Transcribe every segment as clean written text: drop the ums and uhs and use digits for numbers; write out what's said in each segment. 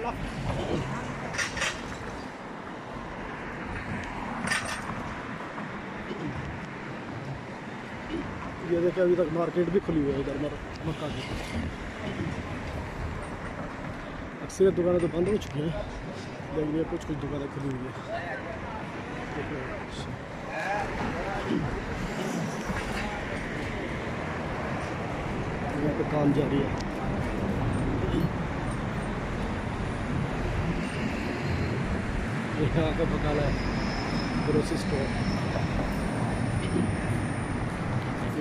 ये देखिए अभी तक मार्केट भी खुली हुई है इधर मक्का की। अक्सर दुकानें तो बंद हो चुकी हैं, लेकिन ये कुछ दुकानें खुली हुई है। यहाँ पे काम जारी है। यहाँ का बकाला है ग्रोसरी स्टोर।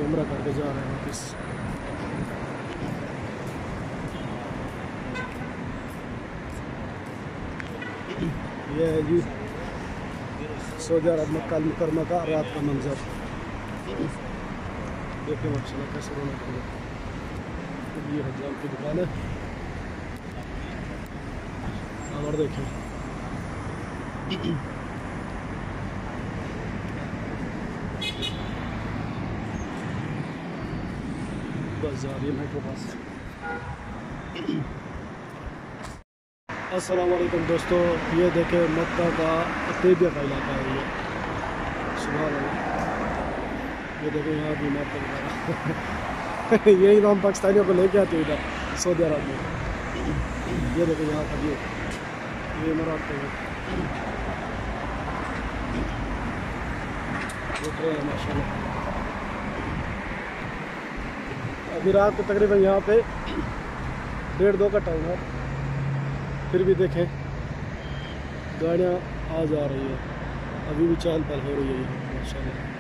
उम्रा करके जा रहे हैं वापस। ये है जी सऊदी अरब मक्का मुकरमा का रात का मंजर। देखिए माशाल्लाह कैसे रौनक है। ये हजाम की दुकान है और देखिए बस जा रही है मेट्रो बस। अस्सलाम वालेकुम दोस्तों, ये देखें मक्का का अतीबिया का इलाका है ये। सुभान अल्लाह। ये देखें यहाँ भी मक्का वगैरह यही तो हम पाकिस्तानियों को लेके आते हैं इधर सऊदी अरब में। ये देखें यहाँ का व्यू, ये इमारात का व्यू माशाल्लाह। अभी रात को तकरीबन यहाँ पे 1:30-2 का टाइम है, फिर भी देखें गाड़ियाँ आ जा रही है। अभी भी चहल पहल हो रही है यहाँ माशाल्लाह।